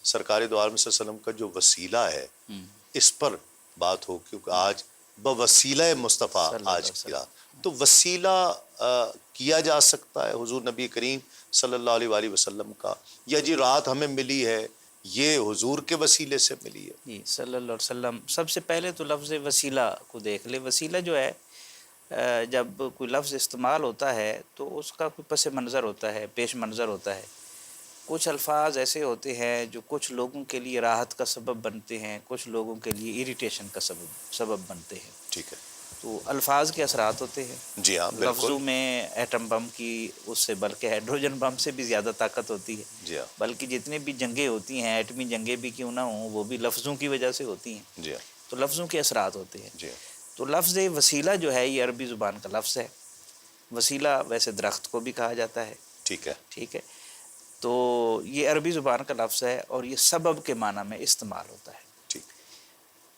سرکار دو عالم صلی اللہ علیہ وسلم کا جو وسیلہ ہے اس پر بات ہو، کیونکہ آج بوسیلہ مصطفیٰ آج کیا تو وسیلہ کیا جا سکتا ہے حضور نبی کریم صلی اللہ علیہ وآلہ وسلم کا، یا جی رات ہمیں ملی ہے یہ حضور کے وسیلے سے ملی ہے؟ جی صلی اللہ علیہ وسلم. سب سے پہلے تو لفظ وسیلہ کو دیکھ لے. وسیلہ جو ہے جب کوئی لفظ استعمال ہوتا ہے تو اس کا کوئی پس منظر ہوتا ہے، پیش منظر ہوتا ہے. کچھ الفاظ ایسے ہوتے ہیں جو کچھ لوگوں کے لیے راحت کا سبب بنتے ہیں، کچھ لوگوں کے لیے اریٹیشن کا سبب بنتے ہیں. ٹھیک ہے. تو الفاظ کے اثرات ہوتے ہیں. جی ہاں بالکل. لفظوں میں ایٹم بم کی اس سے بلکہ ہائیڈروجن بم سے بھی زیادہ طاقت ہوتی ہے. جی ہاں. بلکہ جتنی بھی جنگیں ہوتی ہیں، ایٹمی جنگیں بھی کیوں نہ ہوں، وہ بھی لفظوں کی وجہ سے ہوتی ہیں. جی ہاں. تو لفظوں کے اثرات ہوتے ہیں. جی ہاں. تو لفظ وسیلہ جو ہے یہ عربی زبان کا لفظ ہے. وسیلہ ویسے درخت کو بھی کہا جاتا ہے. ٹھیک ہے. ٹھیک ہے. تو یہ عربی زبان کا لفظ ہے اور یہ سبب کے معنی میں استعمال ہوتا ہے. ٹھیک.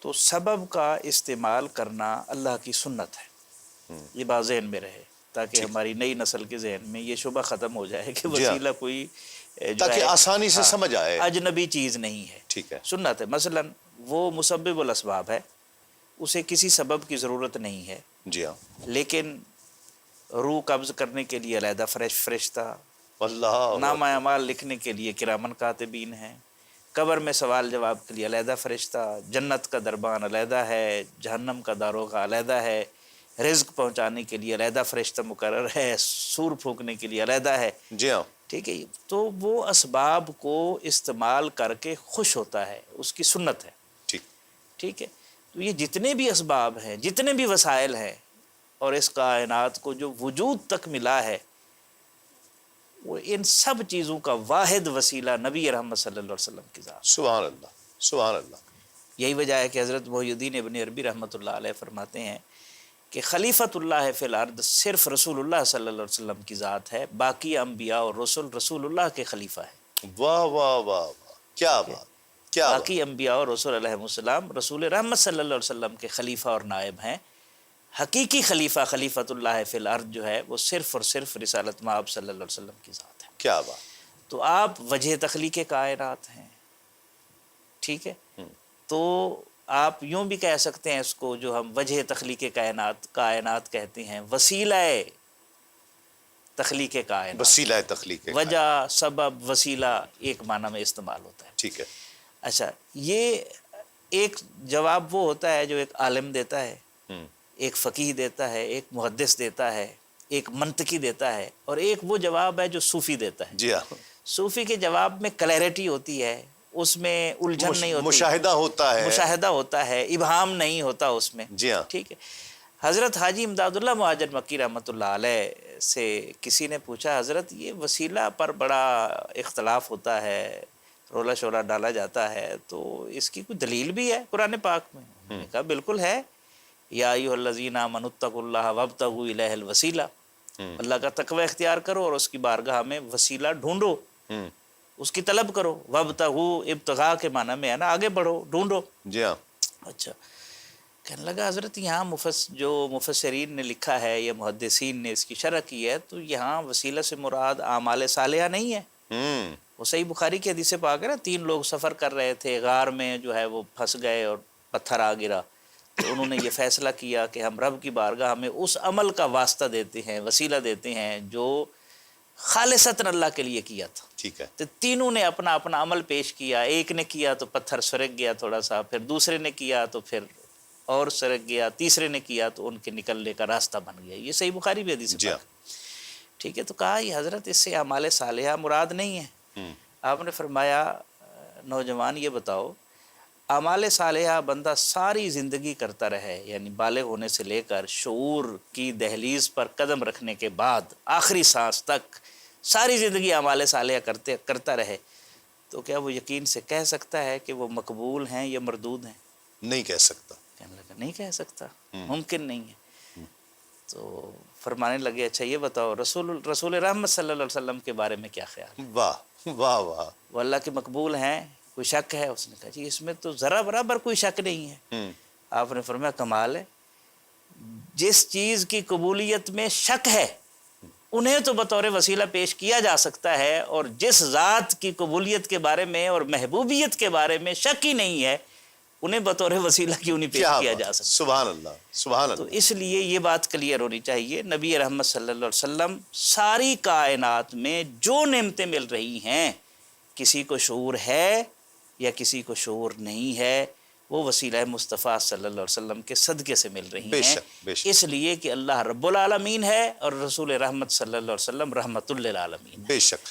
تو سبب کا استعمال کرنا اللہ کی سنت ہے. یہ بات ذہن میں رہے تاکہ ہماری نئی نسل کے ذہن میں یہ شبہ ختم ہو جائے کہ وسیلہ کوئی تاکہ آسانی سے سمجھ آئے اجنبی چیز نہیں ہے. ٹھیک ہے. سنت ہے. مثلا وہ مسبب الاسباب ہے، اسے کسی سبب کی ضرورت نہیں ہے. جی ہاں. لیکن روح قبض کرنے کے لیے علیحدہ فرشتہ، اللہ نامہ اعمال لکھنے کے لیے کرامن کاتبین ہیں، قبر میں سوال جواب کے لیے علیحدہ فرشتہ، جنت کا دربان علیحدہ ہے، جہنم کا داروغہ علیحدہ ہے، رزق پہنچانے کے لیے علیحدہ فرشتہ مقرر ہے، سور پھونکنے کے لیے علیحدہ ہے. جی ہاں. ٹھیک ہے. تو وہ اسباب کو استعمال کر کے خوش ہوتا ہے، اس کی سنت ہے. ٹھیک. ٹھیک ہے. تو یہ جتنے بھی اسباب ہیں، جتنے بھی وسائل ہیں، اور اس کائنات کو جو وجود تک ملا ہے، وہ ان سب چیزوں کا واحد وسیلہ نبی رحمت صلی اللہ علیہ وسلم کی ذات. سبحان اللہ. سبحان اللہ. یہی وجہ ہے کہ حضرت محی الدین ابن عربی رحمۃ اللہ علیہ فرماتے ہیں کہ خلیفۃ اللہ فی الارض صرف رسول اللہ صلی اللہ علیہ وسلم کی ذات ہے، باقی انبیاء اور رسول اللہ کے خلیفہ ہے. واہ واہ واہ واہ، کیا بات، کیا بات. باقی انبیاء اور رسول علیہ السلام رسول رحمت صلی اللہ علیہ وسلم کے خلیفہ اور نائب ہیں. حقیقی خلیفہ خلیفۃ اللہ فی الارض جو ہے وہ صرف اور صرف رسالت مآب صلی اللہ علیہ وسلم کی ذات ہے. کیا بات. تو آپ وجہ تخلیق کائنات ہیں. ٹھیک ہے. تو آپ یوں بھی کہہ سکتے ہیں اس کو، جو ہم وجہ تخلیق کائنات کہتے ہیں، وسیلہ تخلیق کائنات. وسیلہ تخلیق وجہ، سبب، وسیلہ ایک معنی میں استعمال ہوتا ہے. ٹھیک ہے. اچھا، یہ ایک جواب وہ ہوتا ہے جو ایک عالم دیتا ہے، ایک فقیہ دیتا ہے، ایک محدث دیتا ہے، ایک منطقی دیتا ہے، اور ایک وہ جواب ہے جو صوفی دیتا ہے. جی ہاں. صوفی کے جواب میں کلیئرٹی ہوتی ہے، اس میں الجھن نہیں ہوتی، مشاہدہ ہوتا ہے، ابہام نہیں ہوتا اس میں. جی ہاں. ٹھیک ہے. حضرت حاجی امداد اللہ مہاجر مکی رحمۃ اللہ علیہ سے کسی نے پوچھا، حضرت یہ وسیلہ پر بڑا اختلاف ہوتا ہے، رولا شولا ڈالا جاتا ہے، تو اس کی کوئی دلیل بھی ہے قرآن پاک میں؟ انہوں نے کہا بالکل ہے. یا ایھا الذین آمنوا اتقوا اللہ وابتغوا الیہ الوسیلہ، اللہ کا تقوی اختیار کرو اور اس کی بارگاہ میں وسیلہ ڈھونڈو، اس کی طلب کرو. وابتغوا، ابتغاء کے معنی میں ہے نا، آگے بڑھو، ڈھونڈو. جی ہاں. اچھا. کہنے لگا حضرت یہاں جو مفسرین نے لکھا ہے یا محدثین نے اس کی شرح کی ہے، تو یہاں وسیلہ سے مراد اعمال صالحہ نہیں ہے. وہ صحیح بخاری کی حدیث پاک ہے نا، 3 لوگ سفر کر رہے تھے، غار میں جو ہے وہ پھنس گئے اور پتھر آ گرا، تو انہوں نے یہ فیصلہ کیا کہ ہم رب کی بارگاہ میں اس عمل کا واسطہ دیتے ہیں، وسیلہ دیتے ہیں جو خالصتاً اللہ کے لیے کیا تھا. ٹھیک ہے. تو تینوں نے اپنا اپنا عمل پیش کیا. ایک نے کیا تو پتھر سرک گیا تھوڑا سا، پھر دوسرے نے کیا تو پھر اور سرک گیا، تیسرے نے کیا تو ان کے نکلنے کا راستہ بن گیا. یہ صحیح بخاری بھی حدیث ہے. ٹھیک ہے. تو کہا یہ حضرت اس سے اعمال صالحہ مراد نہیں ہے. آپ نے فرمایا نوجوان یہ بتاؤ، اعمال صالحہ بندہ ساری زندگی کرتا رہے، یعنی بالغ ہونے سے لے کر شعور کی دہلیز پر قدم رکھنے کے بعد آخری سانس تک ساری زندگی اعمال صالحہ کرتا رہے، تو کیا وہ یقین سے کہہ سکتا ہے کہ وہ مقبول ہیں یا مردود ہیں؟ نہیں کہہ سکتا. کہنے لگا نہیں کہہ سکتا، ممکن نہیں ہے. تو فرمانے لگے اچھا یہ بتاؤ رسول رحمت صلی اللہ علیہ وسلم کے بارے میں کیا خیال ہے؟ واہ واہ واہ. وہ اللہ کے مقبول ہیں، کوئی شک ہے؟ اس نے کہا جی اس میں تو ذرا برابر کوئی شک نہیں ہے. آپ نے فرمایا کمال ہے، جس چیز کی قبولیت میں شک ہے انہیں تو بطور وسیلہ پیش کیا جا سکتا ہے، اور جس ذات کی قبولیت کے بارے میں اور محبوبیت کے بارے میں شک ہی نہیں ہے، انہیں بطور وسیلہ کیوں نہیں پیش کیا جا سکتا؟ سبحان اللہ، سبحان تو اللہ۔ اس لیے یہ بات کلیئر ہونی چاہیے، نبی رحمت صلی اللہ علیہ وسلم ساری کائنات میں جو نعمتیں مل رہی ہیں، کسی کو شعور ہے یا کسی کو شعور نہیں ہے، وہ وسیلہ مصطفیٰ صلی اللہ علیہ وسلم کے صدقے سے مل رہی بے ہیں، شک، بے شک، اس لیے کہ اللہ رب العالمین ہے اور رسول رحمت صلی اللہ علیہ وسلم رحمت للعالمین ہے۔ بے شک۔